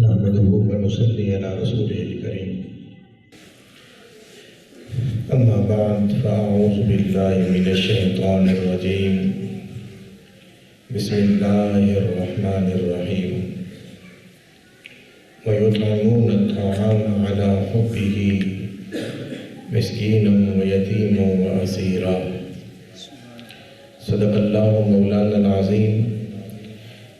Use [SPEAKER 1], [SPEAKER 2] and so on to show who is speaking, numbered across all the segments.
[SPEAKER 1] نحمده ونصلي على رسوله الكريم. أما بعد فأعوذ بالله من الشيطان الرجيم. بسم الله الرحمن الرحيم. ويطعمون الطعام على حبه مسكينا ويتيما وأسيرا. صدق الله مولانا العظيم.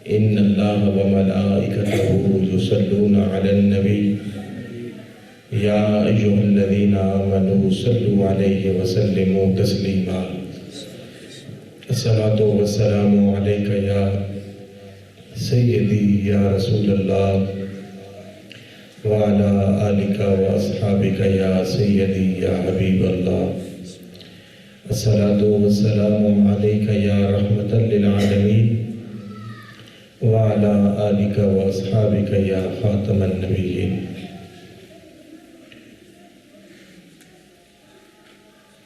[SPEAKER 1] إن الله وملائكته يصلون على النبي يا أيها الذين آمنوا صلوا عليه وسلموا تسليما. الصلاة والسلام عليك يا سيدي يا رسول الله وعلى آلك وأصحابك يا سيدي يا حبيب الله. الصلاة والسلام عليك يا رحمة للعالمين وعلى آلك وأصحابك يا خاتم النبيين.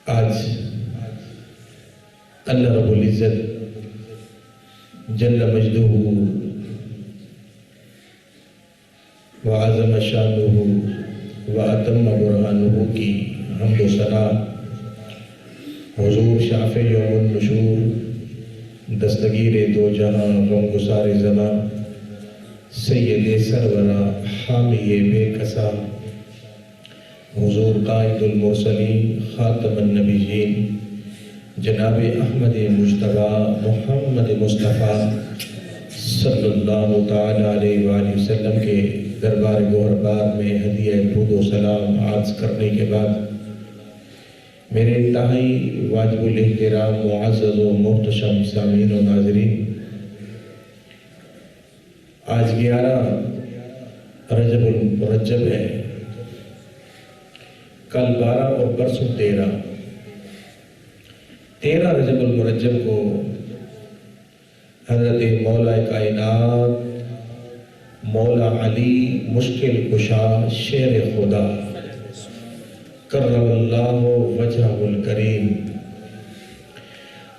[SPEAKER 1] آج اللہ رب العزت جل مجدہ وعظم شانہ واتم برہانہ کی حمد و ثنا حضور شافع یوم النشور دستگیر دو جہاں غم گسار زماں سید سرورا حامی بے کسا حضور قائد المرسلین خاتم النبیین جناب احمد مجتبیٰ محمد مصطفیٰ صلی اللہ تعالیٰ علیہ وآلہ وسلم کے دربار گوہربار میں ہدیہ درود و سلام عرض کرنے کے بعد میرے انتہائی واجب الاحترام معزز و محتشم سامعین و ناظرین، آج 11 رجب المرجب ہے، کل 12 اور پرسوں 13 رجب المرجب کو حضرت مولا کائنات مولا علی مشکل کشا شیر خدا کرم اللہ وجہ الکریم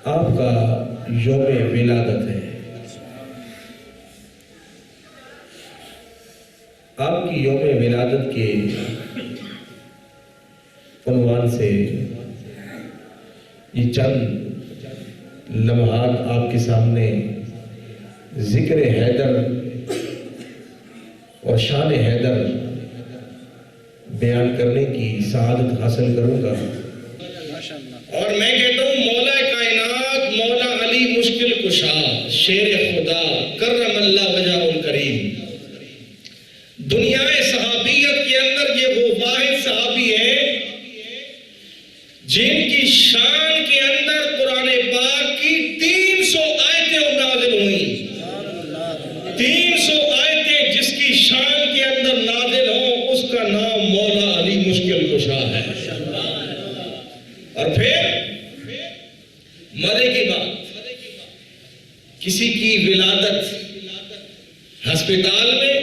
[SPEAKER 1] آپ کا یوم ولادت ہے۔ آپ کی یوم ولادت کے عنوان سے یہ چند لمحات آپ کے سامنے ذکر حیدر اور شان حیدر بیان کرنے کی سعادت حاصل کروں گا، اور میں کہتا ہوں مولا کائنات مولا علی مشکل کشا شیر خدا کرم اللہ وجہ الکریم۔ دنیا صحابیت کے اندر یہ وہ واحد صحابی ہیں جن کی شان کے اندر قرآن پاک کی 300 آیتیں نازل ہوئیں، 300 آیتیں جس کی شان کے اندر نازل ہوں اس کا نام مولا علی مشکل کشا ہے۔ اور پھر مزے کی بات، کسی کی ولادت ہسپتال میں،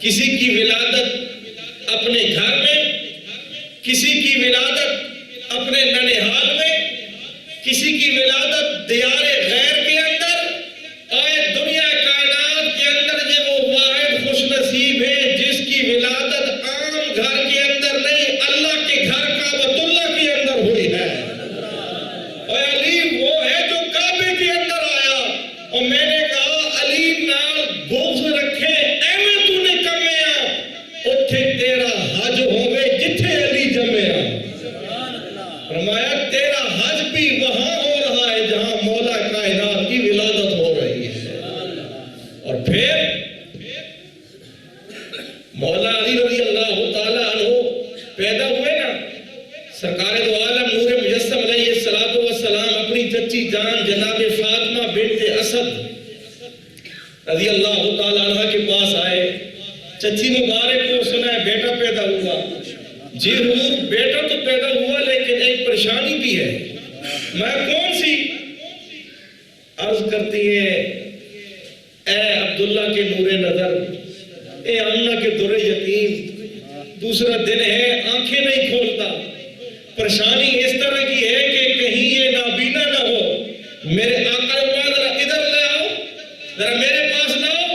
[SPEAKER 1] کسی کی ولادت اپنے گھر میں، کسی کی ولادت اپنے ننہال میں، کسی کی ولادت دیار غیر کے اندر، اور دنیا کائنات کے اندر یہ وہ واحد خوش نصیب ہے جس کی ولادت عام گھر کے اندر نہیں، اللہ کے گھر کعبۃ اللہ کے اندر ہوئی ہے۔ اور علی وہ ہے جو کعبے کے اندر آیا، اور میں نے کہا علی نال بغض رکھے ایویں تو نے کمیا اتھے تیرا حج ہوگے جتھے علی جمیا۔ فرمایا تیرا حج بھی وہاں ہو رہا ہے جہاں مولا کائنات کی ولادت ہو رہی ہے۔ اور پھر مولا علی رضی اللہ تعالیٰ عنہ پیدا ہوئے نا، سرکار دو عالم نور مجسم علیہ السلام اپنی چچی جان جناب فاطمہ بنت اسد رضی اللہ تعالیٰ عنہ کے پاس آئے۔ چچی مبارک کو سنا ہے بیٹا پیدا ہوا۔ جی حضور بیٹا تو پیدا ہوا لیکن ایک پریشانی بھی ہے۔ میں کون سی؟ عرض کرتی ہے اے عبداللہ کے نور نظر، اے آمنہ کے در یتیم، دوسرا دن ہے آنکھیں نہیں کھولتا۔ پریشانی اس طرح کی ہے کہ کہیں یہ نابینا نہ ہو۔ میرے آقا ذرا ادھر لے آؤ، ذرا میرے پاس لاؤ۔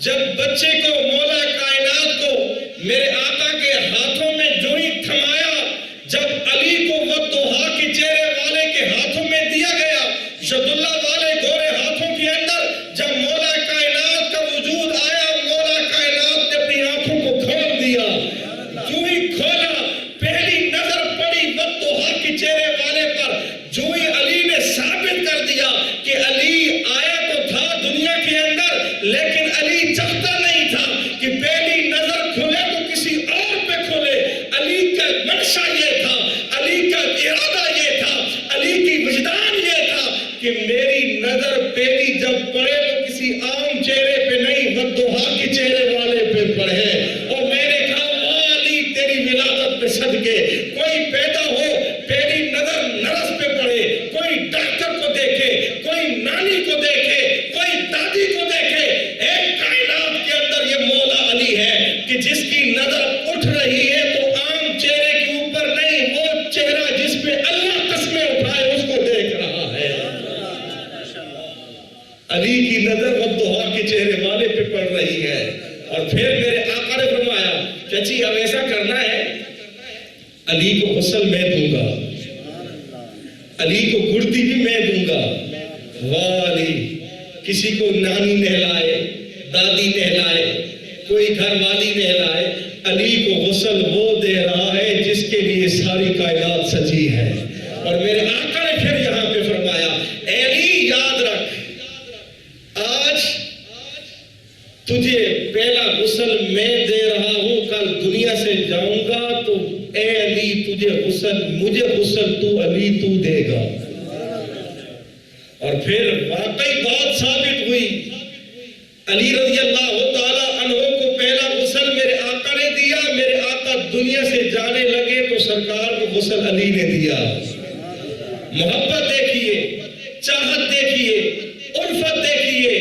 [SPEAKER 1] جب بچے کو مولا کائنات کو میرے آقا کے ہاتھوں میں جو ہی تھمایا، جب علی کو وہ دوحا کے چہرے والے کے ہاتھوں میں دیا گیا، ید اللہ والے گورے ہاتھوں کے اندر جب مولا کائنات کا وجود آیا، مولا کائنات نے اپنی آنکھوں کو کھول دیا، جو ہی کھولا پہلی نظر پڑی وہ دوحا کے چہرے والے پر، جو ہی علی نے ثابت کر دیا کہ علی آیا تو تھا دنیا کے اندر، لیکن علی چاہتا نہیں تھا کہ پہلی نظر کھلے تو کسی اور پہ کھلے۔ علی کا منشا یہ تھا، علی کا ارادہ یہ تھا، علی کی وجدان یہ تھا کہ میری نظر پہلی جب پڑے تو کسی عام چہرے پہ نہیں، والضحیٰ کے چہرے والے پہ پڑے۔ اور میں نے کہا وہ علی تیری ولادت پہ صدقے کوئی پیدا ہو پہلی نظر نرس پہ پڑے، کوئی ڈاکٹر کو دیکھے، کوئی نانی کو دیکھے، کوئی دادی کو دیکھے، ایک کائنات کے اندر یہ مولا علی ہے کہ جس کی نظر اٹھ رہی ہے تو عام چہرے کے اوپر نہیں، وہ چہرہ جس پہ اللہ قسمیں اٹھائے اس کو دیکھ رہا ہے۔ علی کی نظر والضحیٰ کے چہرے والے پہ پڑ رہی ہے۔ اور پھر میرے آقا نے فرمایا چچی اب ایسا کرنا ہے، علی کو غسل میں دوں گا، علی کو گڑتی بھی میں دوں گا۔ واہ علی، کسی کو نانی نہلائے، دادی نہلائے، کوئی گھر والی نہلائے، علی کو غسل وہ دے رہا ہے جس کے لیے ساری کائنات سجی ہے۔ اور میرے آقا نے پھر یہاں پہ فرمایا اے علی یاد رکھ، آج تجھے پہلا غسل میں دے رہا ہوں، کل دنیا سے جاؤں گا تو اے علی تجھے غسل، مجھے غسل تو علی تو دے گا۔ اور پھر واقعی بات ثابت ہوئی، علی رضی اللہ تعالیٰ عنہ کو پہلا غسل میرے آقا نے دیا، میرے آقا دنیا سے جانے لگے تو سرکار کو غسل علی نے دیا۔ محبت دیکھیے، چاہت دیکھیے، الفت دیکھیے،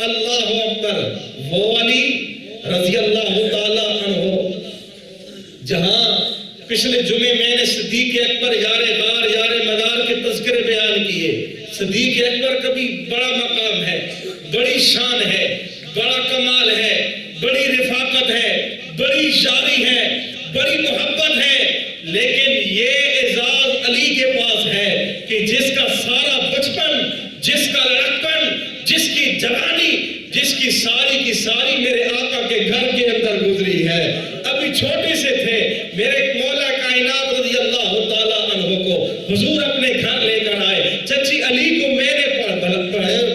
[SPEAKER 1] اللہ اکبر۔ وہ علی رضی اللہ تعالیٰ عنہ جہاں پچھلے جمعے میں نے صدیق اکبر یار غار یار مدار کے تذکرے بیان کیے، صدیق اکبر کا بھی بڑا مقام ہے، بڑی شان ہے، بڑا کمال ہے، بڑی رفاقت ہے، بڑی یاری ہے، بڑی محبت ہے، لیکن یہ اعزاز علی کے پاس ہے کہ جس کا سارا بچپن، جس کا لڑکپن، جس کی جوانی، جس کی ساری میرے آقا کے گھر کے اندر گزری ہے۔ ابھی چھوٹے سے تھے، میرے مولا کائنات رضی اللہ تعالیٰ عنہ کو حضور اپنے گھر لے کر آئے، چچی علی کو میں نے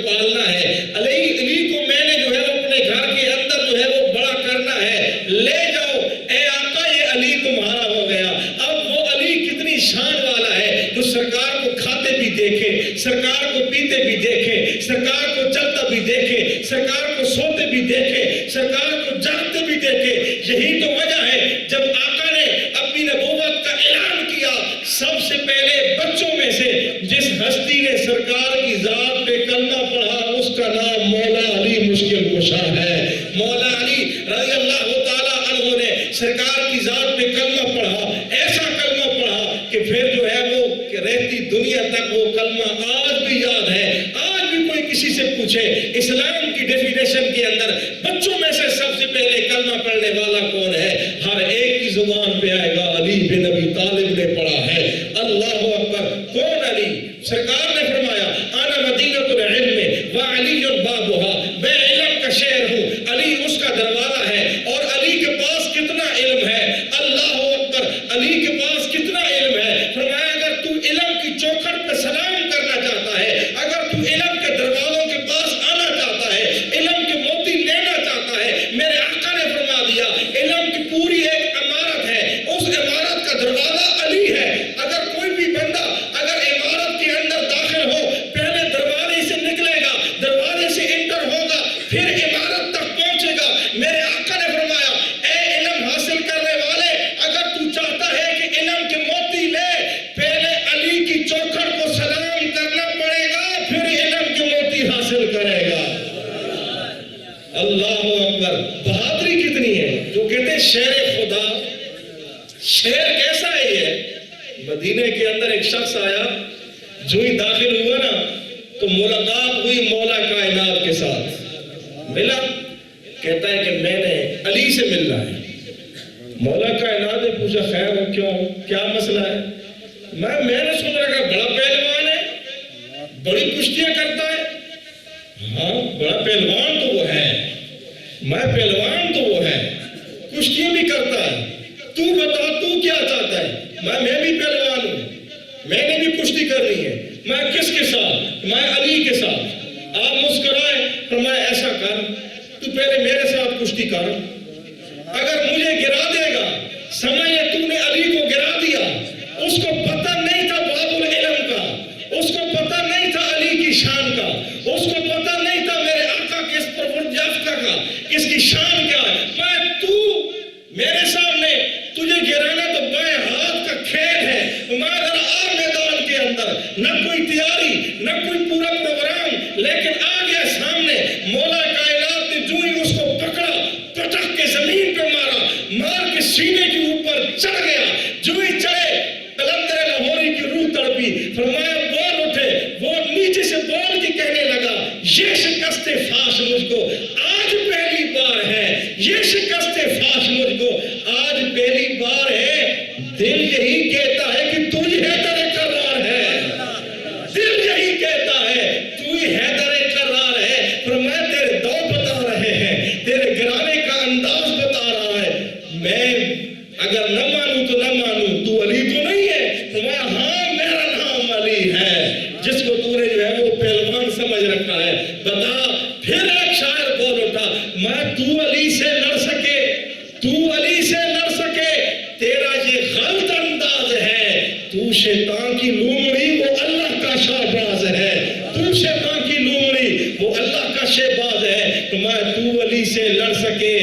[SPEAKER 1] پالنا ہے، علی کو میں نے جو ہے اپنے گھر کے اندر جو ہے وہ بڑا کرنا ہے، لے جاؤ اے آقا یہ علی تمہارا ہو گیا۔ اب وہ علی کتنی شان والا ہے جو سرکار کو کھاتے بھی دیکھے، سرکار کو پیتے بھی دیکھے، سرکار کو چلتا بھی دیکھے، سرکار کو سوتے بھی دیکھے، سرکار کو جاگتے بھی دیکھے۔ یہی تو وجہ ہے جب آقا نے اپنی نبوت کا اعلان کیا، سب سے پہلے بچوں میں سے جس ہستی نے سرکار کی ذات پہ کلمہ پڑھا اس کا نام مولا علی مشکل کشا ہے۔ مولا علی رضی اللہ تعالیٰ عنہ نے سرکار کی ذات پہ کلمہ پڑھا، ایسا کلمہ پڑھا کہ پھر جو ہے وہ رہتی دنیا تک وہ کلمہ آج بھی یاد ہے۔ آج بھی کوئی کسی سے پوچھے اسلام کی ڈیفینیشن کے اندر بچوں میں سے سب سے پہلے کلمہ پڑھنے والا کون ہے، ہر ایک کی زبان پہ آئے گا علی بن ابی طالب نے پڑھا ہے۔ اللہ اکبر۔ کون علی؟ سرکار نے فرمایا انا مدینۃ العلم وعلی بابها، میں علم کا شہر ہوں، علی اس کا دروازہ ہے۔ اور علی کے پاس کتنا علم ہے، اللہ اکبر، علی کے پاس کتنا علم ہے۔ فرمایا اگر تو علم کی چوکھٹ پہ سلام کرنا چاہتا ہے، اگر تو علم کے دروازوں کے پاس آنا چاہتا ہے، علم کے موتی لینا چاہتا ہے، میرے آقا نے فرما دیا علم کی پوری ایک عمارت ہے، اس عمارت کا دروازہ علی ہے۔ اگر کوئی بھی بندہ اگر عمارت کے اندر داخل ہو، پہلے دروازے سے نکلے گا، دروازے سے انٹر ہوگا، پھر عمارت تک پہنچے گا۔ میرے آقا نے فرمایا اے علم حاصل کرنے والے، اگر تو چاہتا ہے کہ علم کے موتی لے، پہلے علی کی چوکھٹ کو سلام کرنا پڑے گا، پھر علم کے موتی حاصل کرے گا۔ اللہ اکبر۔ بہادری کتنی ہے، جو کہتے ہیں شیر خدا، شیر کیسا ہے یہ؟ مدینے کے اندر ایک شخص آیا، جو ہی داخل ہوا نا تو ملاقات ہوئی مولا کائنات کے ساتھ، ملا کہتا ہے کہ میں نے علی سے ملنا ہے۔ مولا کائنات نے پوچھا خیر ہو کیوں، کیا مسئلہ ہے؟ میں نے سن رکھا بڑا پہلوان ہے، بڑی کشتیاں کرتا ہے۔ ہاں بڑا پہلوان تو وہ ہے، میں پہلوان تو وہ ہے، کشتیاں بھی کرتا ہے۔ تو بتا تو کیا چاہتا ہے؟ میں بھی پہلوان ہوں، میں نے بھی کشتی کرنی ہے۔ میں کس کے ساتھ؟ میں علی کے ساتھ۔ آپ مسکرائے، فرمایا ایسا کر تو پہلے میرے ساتھ کشتی کر، اگر مجھے گرا دے گا سمجھے تو نے علی کو گرا دیا۔ اس کو پتہ نہیں تھا باب العلم کا، اس کو پتہ نہیں تھا علی کی شان کا، اس کو پتہ نہیں تھا میرے آقا کے اس پرورد یافتہ کا کس کی شان کیا ہے۔ تو میرے سامنے تجھے گرانا تو بائیں ہاتھ کا کھیل ہے۔ میں ذرا آ میدان کے اندر، نہ کوئی تیاری نہ کوئی پورا پروگرام، لیکن آ گیا سامنے۔ مولا کائنات نے جو ہی اس کو پکڑا، پٹک کے زمین پہ مار کے سینے کے اوپر چڑھ گیا۔ جو ہی چڑھے قلندر لاہوری کی روح تڑپی، فرمایا بول اٹھے۔ وہ نیچے سے بول کے کہنے لگا یہ شکست فاش مجھ کو آج پہلی بار ہے، یہ شکست فاش مجھ کو آج پہلی بار ہے۔ دل یہی کہتا ہے کہ تو ہی حیدر کرار ہے، دل یہی کہتا ہے تو ہی حیدر کرار ہے۔ فرمایا تیرے دو بتا رہے ہیں، تیرے گرانے کا انداز بتا رہا ہے۔ میں اگر نہ مانوں تو نہ مانوں، تو علی تو نہیں ہے؟ فرمایا ہاں میرا نام علی ہے، جس کو تو نے جو ہے وہ پہلوان سمجھ رکھا ہے۔ بتا پھر ایک شاعر بول اٹھا، میں تو علی سے لڑ سکے، تو علی سے لڑ سکے، تیرا یہ غلط انداز ہے۔ تو شیطان کی لومڑی وہ اللہ کا شہباز ہے، تو شیطان کی لومڑی وہ اللہ کا شہباز ہے۔ فرمایا تو علی سے لڑ سکے،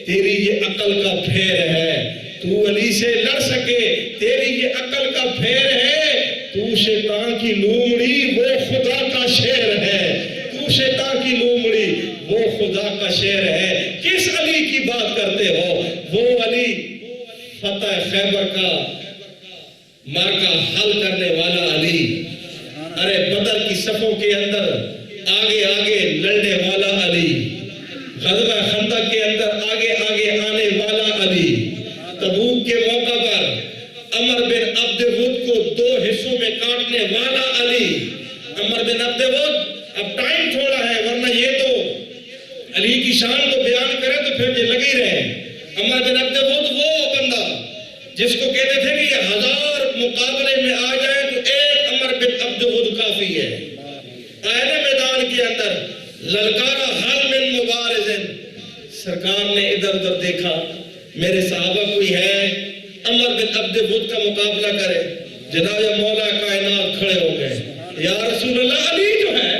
[SPEAKER 1] تیری یہ عقل کا پھیر ہے، تو علی سے لڑ سکے، تیری یہ عقل کا پھیر ہے۔ تو شیطان کی لومڑی وہ خدا کا شیر ہے، تو شیطان کی لومڑی وہ خدا کا شیر ہے۔ کس علی کی بات کرتے ہو؟ وہ علی فتح خیبر کا مارکا حل کرنے والا علی، ارے بدر کی صفوں کے اندر آگے آگے لڑنے والا علی، غزوہ خندق کے اندر آگے آگے آنے والا علی، تبوک کے موقع پر عمر بن عبد ود کو دو حصوں میں کاٹنے والا علی۔ عمر بن عبد ود، اب ٹائم تھوڑا ہے ورنہ یہ تو علی کی شان کو بیان کرے تو پھر یہ لگی رہے۔ عمر بن عبد ود وہ بندہ جس کو کہتے تھے کہ یہ 1000 مقابلے میں آ جائے تو ایک عمر بن عبد ود کافی ہے۔ آئے میدان کے اندر للکارا حل من مبارزن، سرکار نے ادھر ادھر دیکھا، میرے صحابہ کوئی ہے عمر بن عبد ود کا مقابلہ کرے؟ جناب مولا کائنات کھڑے ہو گئے، یا رسول اللہ علی جو ہے،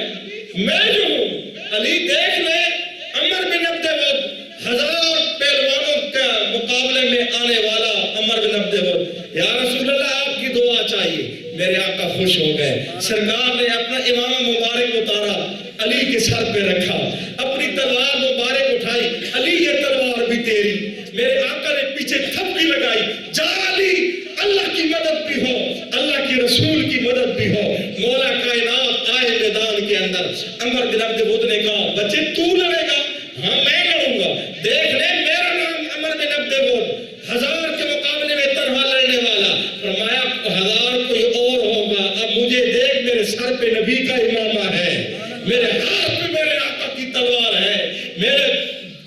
[SPEAKER 1] میں جو ہوں، علی دیکھ لے عمر بن عبد ود 1000 پہلوانوں کا مقابلے میں آنے والا عمر بن عبد ود، یا رسول اللہ آپ کی دعا چاہیے۔ میرے آقا خوش ہو گئے، سرکار نے اپنا امام مبارک اتارا، علی کے سر پہ رکھا، اپنی تلوار مبارک اٹھائی، علی یہ تلوار بھی تیری۔ میرے آقا نے پیچھے تھپکی لگائی، جا علی، اللہ کی مدد بھی ہو، اللہ کی رسول کی مدد بھی ہو۔ مولا کائنات آئے میدان کے اندر، عمر بن عبد ود نے کہا بچے تو لڑے گا؟ ہاں میں لڑوں گا، دیکھ لے میرا نام عمر بن عبد ود، 1000 کے مقابلے میں تنہا لڑنے والا۔ فرمایا 1000 کوئی اور ہوگا، اب مجھے دیکھ میرے سر پہ نبی کا امامہ ہے، میرے ہاتھ پہ میرے آقا کی تلوار ہے، میرے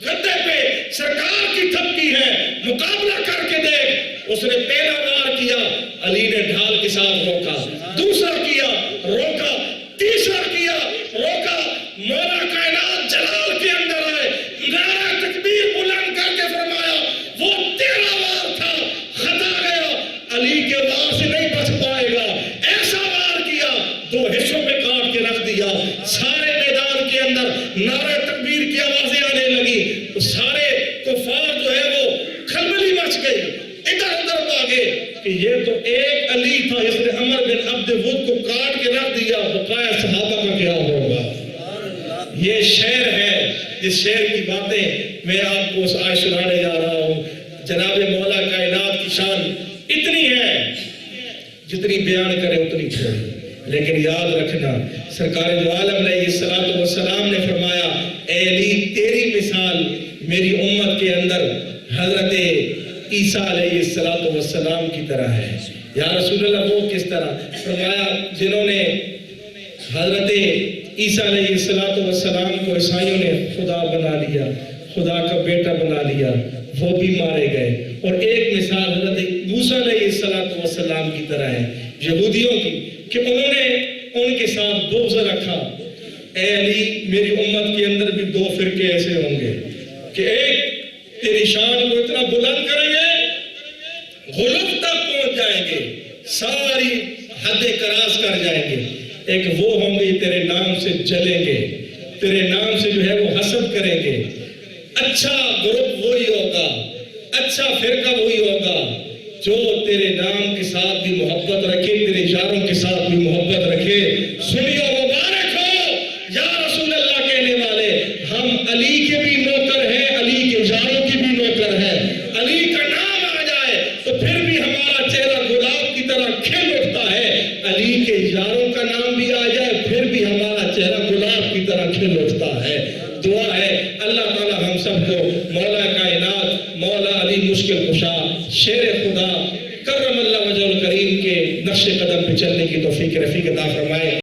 [SPEAKER 1] گدے پہ سرکار کی تھپکی ہے، مقابلہ کر کے دیکھ۔ اس نے پہلا وار کیا، علی نے ڈھال کے ساتھ روکا، دوسرا کیا روکا، تیسرا کیا روکا۔ مولا کائنات جلال کے اندر آئے، نعرہ تکبیر بلند کر کے فرمایا وہ تیرا وار تھا، خطا گیا، علی کے وار سے نہیں بچ پائے گا۔ ایسا وار کیا، 2 حصوں میں کاٹ کے رکھ دیا۔ سارے میدان کے اندر نعرہ تکبیر کی آوازیں آنے لگی، تو سارے کفار جو ہے وہ کھلبلی مچ گئی، ادھر ادھر بھاگے کہ یہ تو ایک علی تھا جس نے عمر بن عبد ود کو کاٹ کے رکھ دیا، بقایا صحابہ کا کیا ہوگا؟ یہ شعر ہے، اس شعر کی باتیں میں آپ کو آج سنانے جا رہا ہوں۔ جناب مولا کائنات کی شان اتنی ہے جتنی بیان کرے اتنی تھوڑی، لیکن یاد رکھنا سرکار دو عالم علیہ السلام نے فرمایا اے علی تیری مثال میری امت کے اندر حضرت عیسیٰ علیہ السلام کی طرح ہے۔ یا رسول اللہ وہ کس طرح؟ فرمایا جنہوں نے حضرت عیسیٰ علیہ السلام کو عیسائیوں نے خدا بنا لیا، خدا کا بیٹا بنا لیا، وہ بھی مارے گئے۔ اور ایک مثال حضرت موسیٰ علیہ السلام کی طرح ہے یہودیوں کی، کہ انہوں نے ان کے ساتھ بغض رکھا۔ اے علی میری امت کے اندر بھی دو فرقے ایسے ہوں گے کہ ایک تیری شان کو اتنا بلند کریں گے، غلب تک پہنچ جائیں گے، ساری حد کراس کر جائیں گے۔ ایک وہ ہوں گے تیرے نام سے جلیں گے، تیرے نام سے جو ہے وہ حسد کریں گے۔ اچھا گروپ وہی ہوگا، اچھا فرقہ وہی ہوگا جو تیرے نام کے ساتھ بھی محبت رکھے، تیرے یاروں کے ساتھ بھی محبت رکھے۔ سنیو مبارک ہو یا رسول اللہ کہنے والے، ہم علی کے بھی نوکر ہیں، علی کے یاروں کی بھی نوکر ہیں۔ علی کا نام آ جائے تو پھر بھی ہمارا چہرہ گلاب کی طرح کھل اٹھتا ہے، علی کے یاروں کا نام بھی آ جائے پھر بھی ہمارا چہرہ گلاب کی طرح کھل اٹھتا ہے۔ دعا ہے اللہ تعالی ہم سب کو مولا کائنات، مولا علی مشکل کشا، شیر خدا کرم اللہ وجہ الکریم کے نقش قدم پہ چلنے کی توفیق رفیق عطا فرمائے۔